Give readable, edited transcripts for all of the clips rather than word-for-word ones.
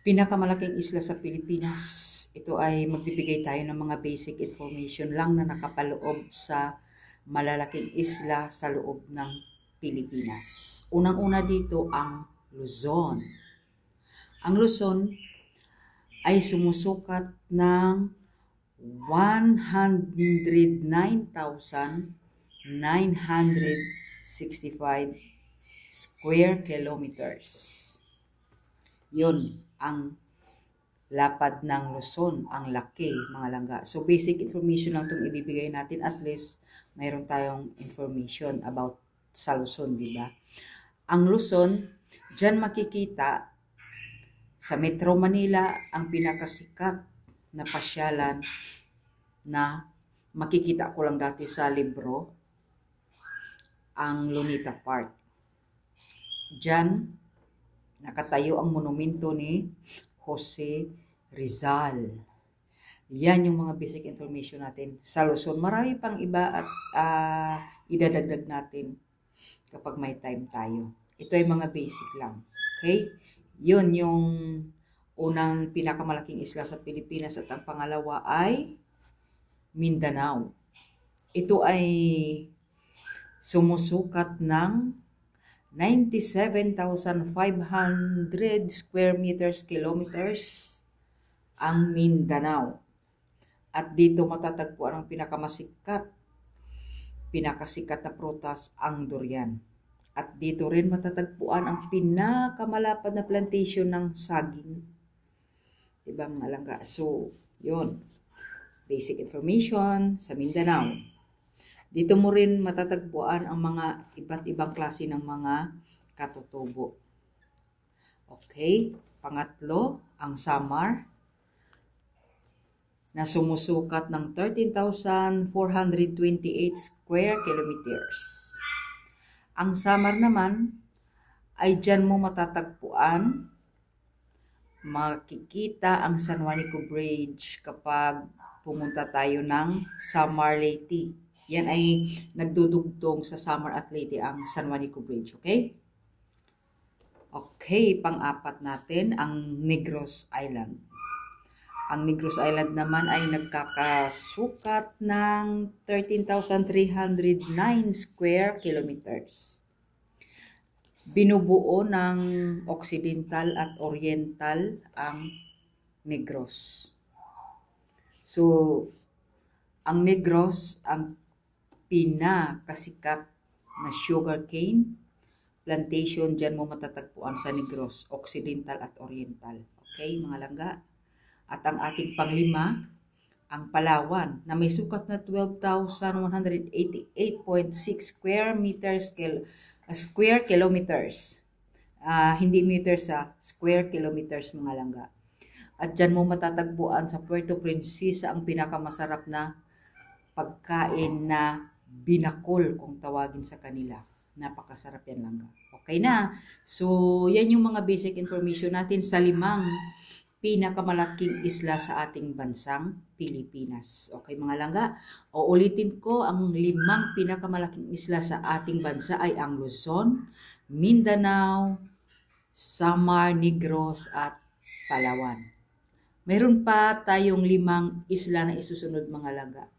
Pinakamalaking isla sa Pilipinas. Ito ay magbibigay tayo ng mga basic information lang na nakapaloob sa malalaking isla sa loob ng Pilipinas. Unang-una dito ang Luzon. Ang Luzon ay sumusukat ng 109,965 square kilometers. Yun ang lapad ng Luzon, ang laki, mga langga. So, basic information lang itong ibibigay natin. At least, mayroon tayong information about sa Luzon, di ba? Ang Luzon, dyan makikita sa Metro Manila ang pinakasikat na pasyalan na makikita ko lang dati sa libro, ang Lunita Park. Dyan, nakatayo ang monumento ni Jose Rizal. Yan yung mga basic information natin sa Luzon. Marami pang iba at idadagdag natin kapag may time tayo. Ito ay mga basic lang. Okay? Yun yung unang pinakamalaking isla sa Pilipinas at ang pangalawa ay Mindanao. Ito ay sumusukat ng 97,500 square kilometers ang Mindanao. At dito matatagpuan ang pinakasikat na prutas, ang durian. At dito rin matatagpuan ang pinakamalapad na plantation ng saging. Diba mga langga? So, yun. Basic information sa Mindanao. Dito mo rin matatagpuan ang mga iba't ibang klase ng mga katutubo. Okay, pangatlo, ang Samar na sumusukat ng 13,428 square kilometers. Ang Samar naman ay dyan mo matatagpuan, makikita ang San Juanico Bridge kapag pumunta tayo ng Samar Leyte. Yan ay nagdudugtong sa Samar at Leyte ang San Juanico Bridge, okay? Okay, pang-apat natin ang Negros Island. Ang Negros Island naman ay nagkakasukat ng 13,309 square kilometers. Binubuo ng Occidental at Oriental ang Negros. So, ang Negros, ang pinakasikat na sugarcane plantation, dyan mo matatagpuan sa Negros, Occidental at Oriental. Okay, mga langga? At ang ating panglima, ang Palawan, na may sukat na 12,188.6 square kilometers. Hindi meters, square kilometers, mga langga. At dyan mo matatagpuan sa Puerto Princesa ang pinakamasarap na pagkain na binakol, kung tawagin sa kanila. Napakasarap yan, langga. Okay na. So, yan yung mga basic information natin sa 5 pinakamalaking isla sa ating bansang Pilipinas. Okay, mga langga? O ulitin ko, ang 5 pinakamalaking isla sa ating bansa ay ang Luzon, Mindanao, Samar, Negros, at Palawan. Meron pa tayong 5 isla na isusunod, mga langga,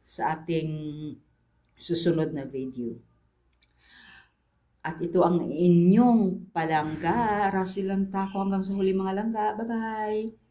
sa ating susunod na video. At ito ang inyong palangga, Rasilan Taco. Hanggang sa huli, mga langga. Bye-bye!